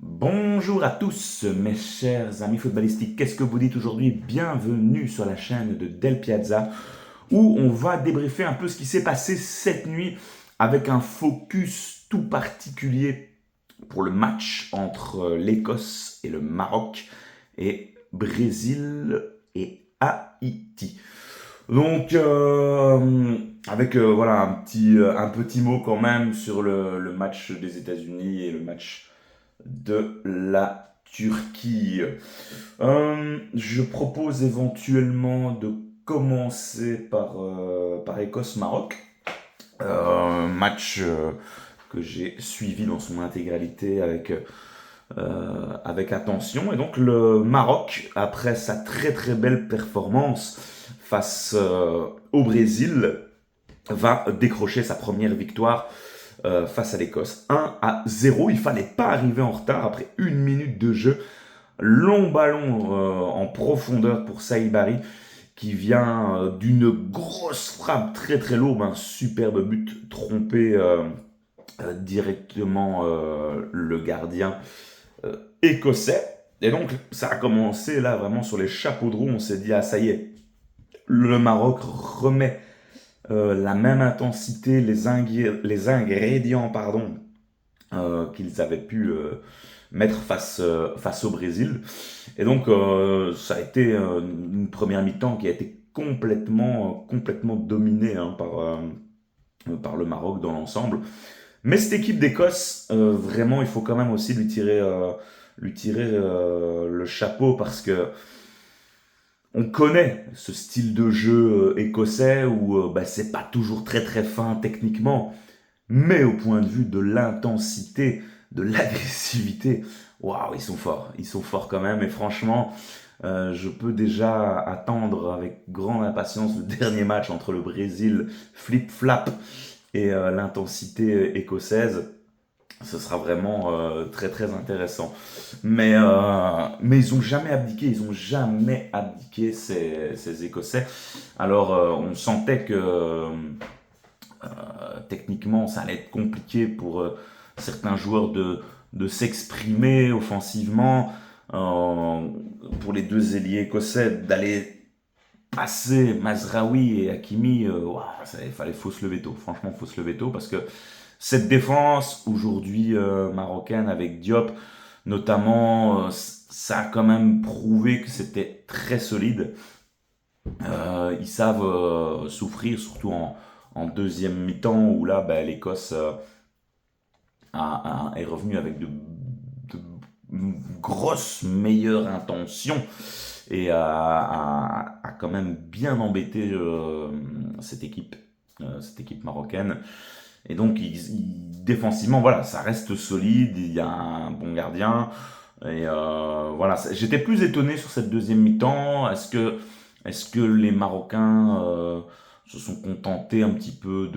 Bonjour à tous mes chers amis footballistiques, qu'est-ce que vous dites aujourd'hui? Bienvenue sur la chaîne de Del Piazza où on va débriefer un peu ce qui s'est passé cette nuit avec un focus tout particulier pour le match entre l'Écosse et le Maroc et Brésil et Haïti. Donc, avec voilà un petit mot quand même sur le match des États-Unis et le match de la Turquie. Je propose éventuellement de commencer par Écosse-Maroc. Match que j'ai suivi dans son intégralité avec attention. Et donc le Maroc, après sa très très belle performance face au Brésil, va décrocher sa première victoire face à l'Écosse. 1-0, il fallait pas arriver en retard après une minute de jeu. Long ballon en profondeur pour Saïbari qui vient d'une grosse frappe très très lourde, un superbe but trompé directement le gardien écossais. Et donc ça a commencé là vraiment sur les chapeaux de roue, on s'est dit ah ça y est, le Maroc remet la même intensité, les ingrédients pardon, qu'ils avaient pu mettre face au Brésil. Et donc, ça a été une première mi-temps qui a été complètement dominée par le Maroc dans l'ensemble. Mais cette équipe d'Écosse, vraiment, il faut quand même aussi lui tirer le chapeau parce que on connaît ce style de jeu écossais où bah, c'est pas toujours très très fin techniquement, mais au point de vue de l'intensité, de l'agressivité, waouh, ils sont forts quand même. Et franchement, je peux déjà attendre avec grande impatience le dernier match entre le Brésil flip-flap et l'intensité écossaise. Ce sera vraiment très très intéressant. Mais ils ont jamais abdiqué, ces Écossais. Alors on sentait que techniquement ça allait être compliqué pour certains joueurs de s'exprimer offensivement. Pour les deux ailiers écossais, d'aller passer Mazraoui et Hakimi, il fallait faut se lever tôt. Franchement, faut se lever tôt parce que cette défense aujourd'hui marocaine avec Diop, notamment, ça a quand même prouvé que c'était très solide. Ils savent souffrir, surtout en deuxième mi-temps où là, bah, l'Écosse est revenue avec de grosses meilleures intentions et a quand même bien embêté cette équipe marocaine. Et donc, défensivement, voilà, ça reste solide, il y a un bon gardien. Et voilà, j'étais plus étonné sur cette deuxième mi-temps. Est-ce que les Marocains se sont contentés un petit peu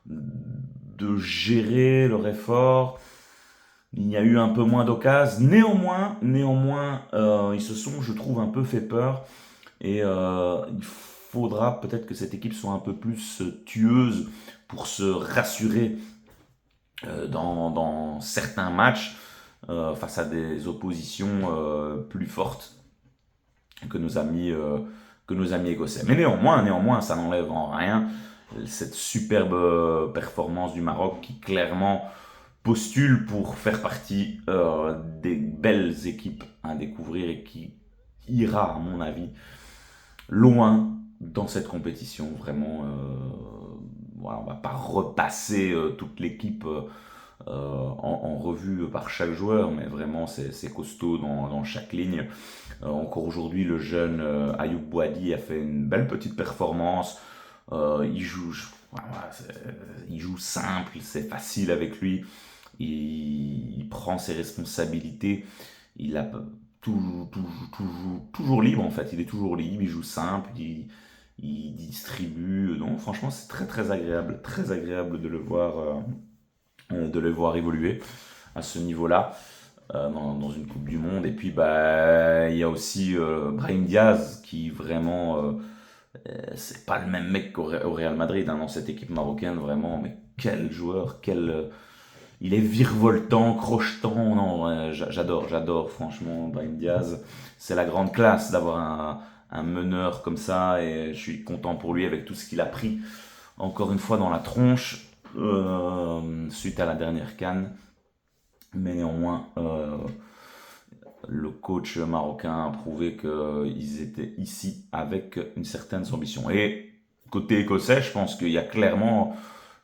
de gérer leur effort? Il y a eu un peu moins d'occasions. Néanmoins, ils se sont, je trouve, un peu fait peur. Et il faudra peut-être que cette équipe soit un peu plus tueuse pour se rassurer dans certains matchs face à des oppositions plus fortes que nos amis écossais. Mais néanmoins, ça n'enlève en rien cette superbe performance du Maroc qui clairement postule pour faire partie des belles équipes à découvrir et qui ira, à mon avis, loin dans cette compétition. Vraiment, voilà, on va pas repasser toute l'équipe en revue par chaque joueur, mais vraiment c'est costaud dans chaque ligne. Encore aujourd'hui, le jeune Ayoub Boadi a fait une belle petite performance. Voilà, il joue simple, c'est facile avec lui. Il prend ses responsabilités. Il a toujours libre en fait. Il est toujours libre, il joue simple, il distribue. Donc franchement, c'est très agréable de le voir évoluer à ce niveau-là dans une Coupe du Monde. Et puis bah il y a aussi Brahim Diaz qui vraiment c'est pas le même mec qu'au Real Madrid hein, dans cette équipe marocaine vraiment. Mais quel joueur, il est virevoltant, crochetant. Non, j'adore franchement Brahim Diaz. C'est la grande classe d'avoir un meneur comme ça et je suis content pour lui avec tout ce qu'il a pris encore une fois dans la tronche suite à la dernière CAN. Mais néanmoins, le coach marocain a prouvé qu'ils étaient ici avec une certaine ambition. Et côté écossais, je pense qu'il y a clairement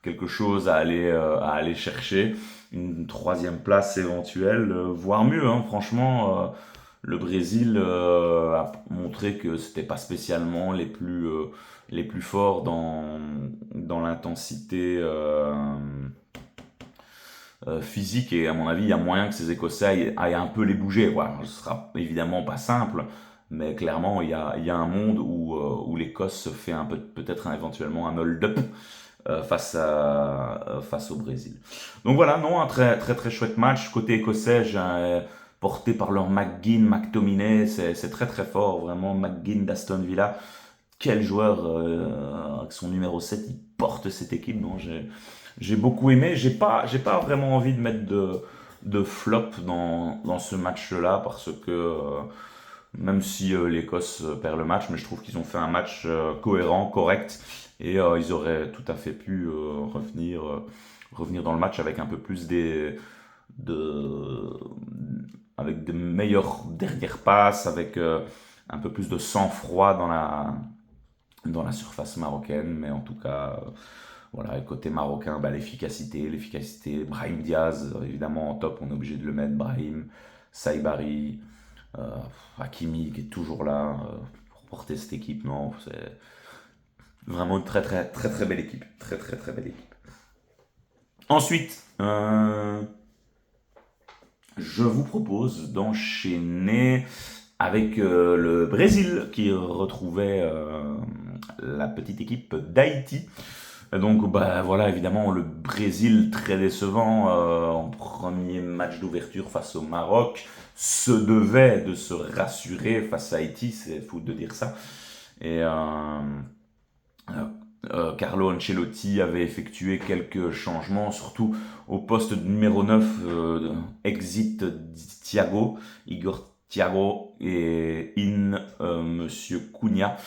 quelque chose à aller chercher. Une troisième place éventuelle, voire mieux. Hein. Franchement, le Brésil a montré que c'était pas spécialement les plus forts dans l'intensité physique et à mon avis il y a moyen que ces Écossais aillent un peu les bouger. Voilà, ce sera évidemment pas simple, mais clairement il y a un monde où l'Écosse fait un peu peut-être éventuellement un hold-up face au Brésil. Donc voilà, non, un très très très chouette match côté écossais. Porté par leur McGinn, McTominay, c'est très très fort, vraiment. McGinn d'Aston Villa, quel joueur avec son numéro 7, il porte cette équipe. Non, j'ai beaucoup aimé. J'ai pas vraiment envie de mettre de flop dans ce match-là parce que même si l'Écosse perd le match, mais je trouve qu'ils ont fait un match cohérent, correct, et ils auraient tout à fait pu revenir dans le match avec un peu plus de, avec des meilleures dernières passes, avec un peu plus de sang-froid dans la surface marocaine, mais en tout cas, voilà, et côté marocain, bah, l'efficacité, Brahim Diaz, évidemment en top, on est obligé de le mettre, Brahim, Saibari, euh, Hakimi qui est toujours là pour porter cette équipe, non, c'est vraiment une très très très très belle équipe, très très très belle équipe. Ensuite, je vous propose d'enchaîner avec le Brésil qui retrouvait la petite équipe d'Haïti. Donc bah voilà, évidemment le Brésil très décevant en premier match d'ouverture face au Maroc se devait de se rassurer face à Haïti, c'est fou de dire ça. Et Carlo Ancelotti avait effectué quelques changements, surtout au poste de numéro 9, exit Thiago, Igor Thiago et in Monsieur Cunha.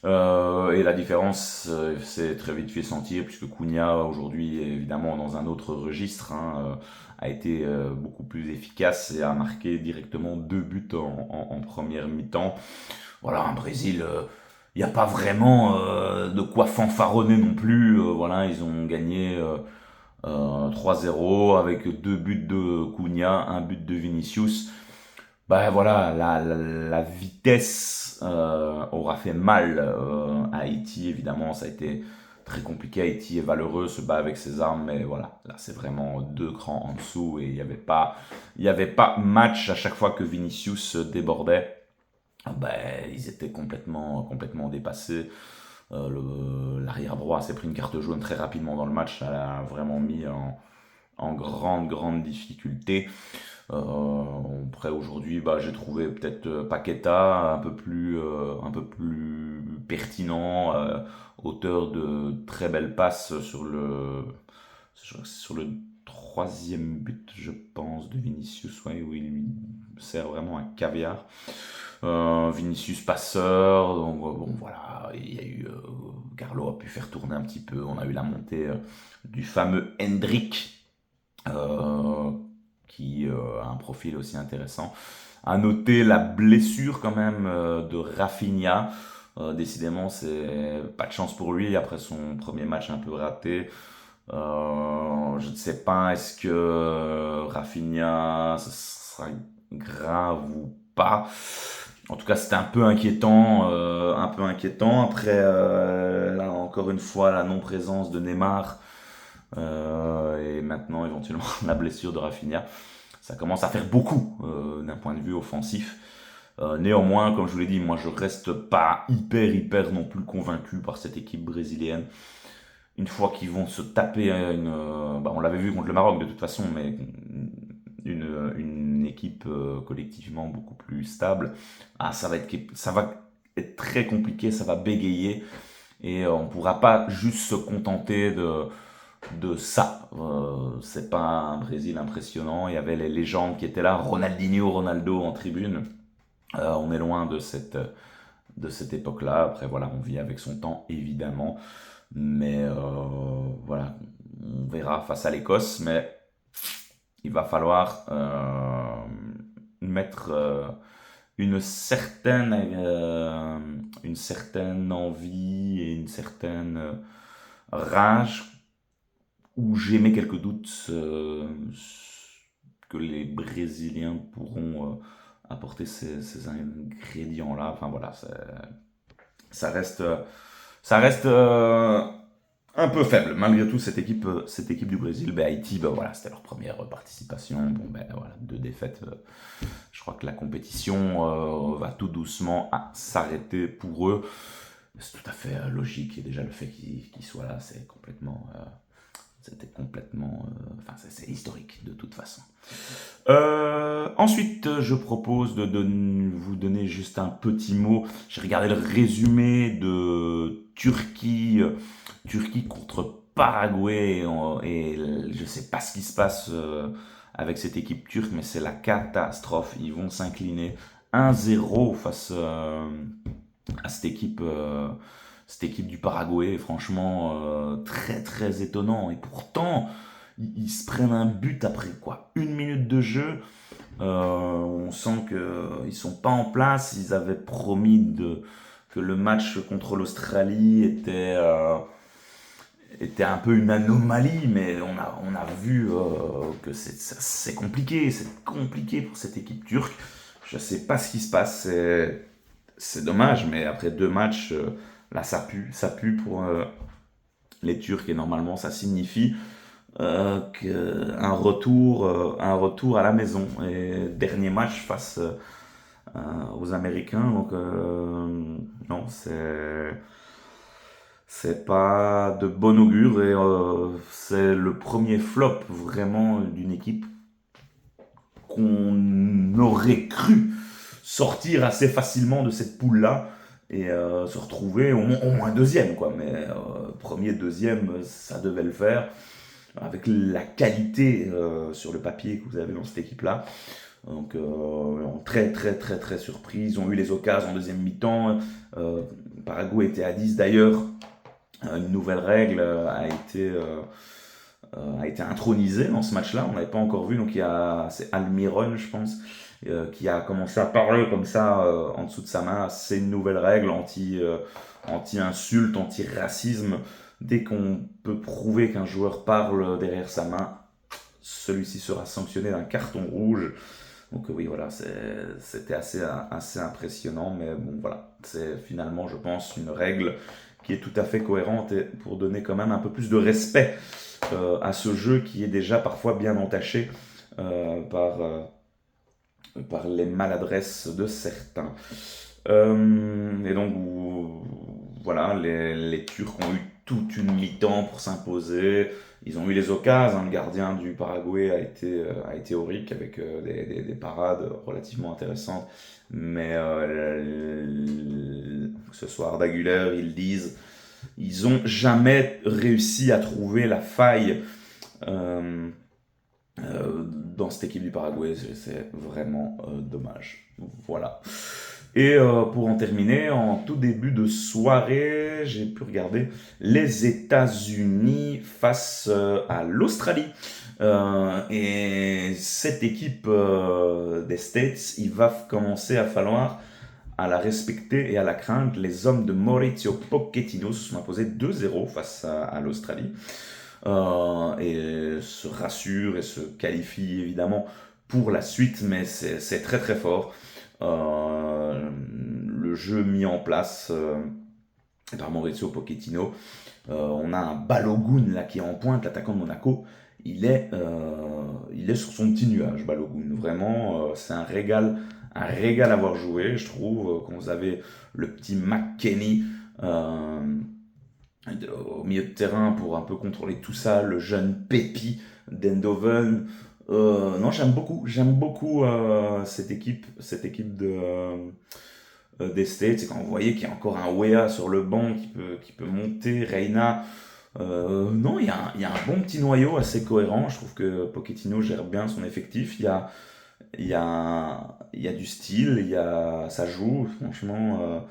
Et la différence s'est très vite fait sentir puisque Cunha aujourd'hui est évidemment dans un autre registre, hein, a été beaucoup plus efficace et a marqué directement 2 buts en première mi-temps. Voilà, un Brésil, il n'y a pas vraiment de quoi fanfaronner non plus. Voilà, ils ont gagné 3-0 avec 2 buts de Cunha, un but de Vinicius. Bah voilà, la vitesse aura fait mal à Haïti, évidemment, ça a été très compliqué. Haïti est valeureux, se bat avec ses armes, mais voilà, là c'est vraiment 2 crans en dessous et il y avait pas match à chaque fois que Vinicius débordait. Ben, ils étaient complètement dépassés. L'arrière droit s'est pris une carte jaune très rapidement dans le match, ça l'a vraiment mis en grande difficulté. Après aujourd'hui, bah, j'ai trouvé peut-être Paqueta un peu plus pertinent, auteur de très belles passes sur le troisième but, je pense, de Vinicius, ouais, où il lui sert vraiment un caviar. Vinicius passeur, donc bon voilà, il y a eu Carlo a pu faire tourner un petit peu, on a eu la montée du fameux Hendrick qui a un profil aussi intéressant. À noter la blessure quand même de Rafinha. Décidément, c'est pas de chance pour lui après son premier match un peu raté. Je ne sais pas, est-ce que Rafinha, ce sera grave ou pas. En tout cas, c'était un peu inquiétant, un peu inquiétant. Après, là encore une fois, la non-présence de Neymar et maintenant éventuellement la blessure de Rafinha, ça commence à faire beaucoup d'un point de vue offensif. Néanmoins, comme je vous l'ai dit, moi je reste pas hyper non plus convaincu par cette équipe brésilienne. Une fois qu'ils vont se taper on l'avait vu contre le Maroc de toute façon, mais une équipe collectivement beaucoup plus stable, ça va être très compliqué, ça va bégayer et on ne pourra pas juste se contenter de ça. C'est pas un Brésil impressionnant. Il y avait les légendes qui étaient là, Ronaldinho, Ronaldo en tribune. On est loin de cette époque-là. Après, voilà, on vit avec son temps, évidemment. Mais voilà, on verra face à l'Écosse. Mais il va falloir mettre une certaine envie et une certaine rage où j'émets quelques doutes que les Brésiliens pourront apporter ces ingrédients-là. Enfin voilà, ça reste, ça reste un peu faible. Malgré tout, cette équipe du Brésil, ben, Haïti, ben, voilà, c'était leur première participation. Bon, ben, voilà, 2 défaites. Je crois que la compétition va tout doucement s'arrêter pour eux. C'est tout à fait logique. Et déjà, le fait qu'ils soient là, c'était complètement... Enfin, c'est historique, de toute façon. Ensuite, je propose de vous donner juste un petit mot. J'ai regardé le résumé de Turquie contre Paraguay et je sais pas ce qui se passe avec cette équipe turque, mais c'est la catastrophe. Ils vont s'incliner 1-0 face à cette équipe du Paraguay. Franchement, très très étonnant. Et pourtant, ils se prennent un but après quoi, 1 minute de jeu. On sent qu'ils sont pas en place. Ils avaient promis que le match contre l'Australie était un peu une anomalie, mais on a vu que c'est compliqué. C'est compliqué pour cette équipe turque. Je sais pas ce qui se passe. C'est dommage, mais après 2 matchs, là ça pue pour les Turcs et normalement ça signifie un retour à la maison. Et dernier match face aux Américains, donc non, c'est pas de bon augure et c'est le premier flop vraiment d'une équipe qu'on aurait cru sortir assez facilement de cette poule-là et se retrouver au moins deuxième, quoi. Mais premier, deuxième, ça devait le faire avec la qualité sur le papier que vous avez dans cette équipe-là. Donc très très très très surpris. Ils ont eu les occasions en deuxième mi-temps. Paraguay était à 10 d'ailleurs. Une nouvelle règle a été intronisée dans ce match-là. On n'avait pas encore vu. Donc c'est Almiron, je pense, qui a commencé à parler comme ça en dessous de sa main. C'est une nouvelle règle anti-insulte, anti-racisme. Dès qu'on peut prouver qu'un joueur parle derrière sa main, celui-ci sera sanctionné d'un carton rouge. Donc oui, voilà, c'était assez impressionnant, mais bon, voilà, c'est finalement, je pense, une règle qui est tout à fait cohérente et pour donner quand même un peu plus de respect à ce jeu qui est déjà parfois bien entaché par les maladresses de certains. Et donc, voilà, les Turcs ont eu toute une mi-temps pour s'imposer. Ils ont eu les occasions. Le gardien du Paraguay a été aurique avec des parades relativement intéressantes. Mais que ce soit Arda Güler, ils disent, ils n'ont jamais réussi à trouver la faille dans cette équipe du Paraguay. C'est vraiment dommage. Voilà. Et pour en terminer, en tout début de soirée, j'ai pu regarder les États-Unis face à l'Australie. Et cette équipe des States, il va commencer à falloir à la respecter et à la craindre. Les hommes de Mauricio Pochettino se sont imposés 2-0 face à l'Australie. Et se rassurent et se qualifient évidemment pour la suite, mais c'est très très fort. Le jeu mis en place par Mauricio Pochettino. On a un Balogun là qui est en pointe, l'attaquant de Monaco. Il est sur son petit nuage, Balogun. Vraiment, c'est un régal à voir jouer, je trouve. Quand vous avez le petit McKennie au milieu de terrain pour un peu contrôler tout ça, le jeune Pépi d'Eindhoven. Non, j'aime beaucoup cette équipe des States. Et quand vous voyez qu'il y a encore un Wea sur le banc qui peut monter, Reina, Non, il y a un bon petit noyau assez cohérent. Je trouve que Pochettino gère bien son effectif. Il y a du style, ça joue, franchement.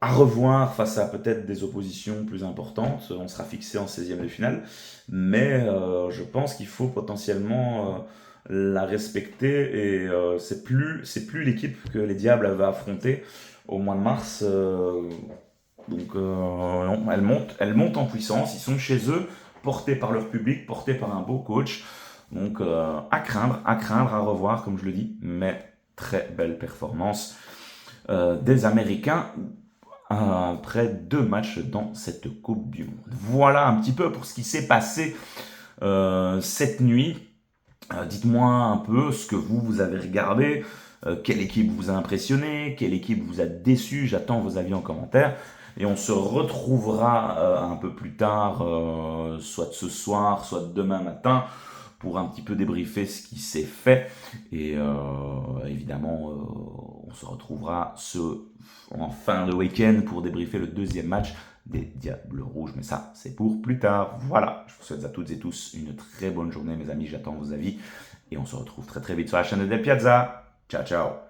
À revoir face à peut-être des oppositions plus importantes. On sera fixé en 16e de finale. Mais je pense qu'il faut potentiellement la respecter. Et c'est plus l'équipe que les Diables avaient affrontée au mois de mars. Donc non, elle monte en puissance. Ils sont chez eux, portés par leur public, portés par un beau coach. Donc à craindre, à revoir, comme je le dis. Mais très belle performance des Américains après 2 matchs dans cette Coupe du Monde. Voilà un petit peu pour ce qui s'est passé cette nuit. Dites-moi un peu ce que vous avez regardé, quelle équipe vous a impressionné, quelle équipe vous a déçu. J'attends vos avis en commentaire. Et on se retrouvera un peu plus tard, soit ce soir, soit demain matin, pour un petit peu débriefer ce qui s'est fait. Et évidemment, on se retrouvera en fin de week-end pour débriefer le deuxième match des Diables Rouges. Mais ça, c'est pour plus tard. Voilà, je vous souhaite à toutes et tous une très bonne journée, mes amis. J'attends vos avis. Et on se retrouve très très vite sur la chaîne de Del Piazza. Ciao, ciao.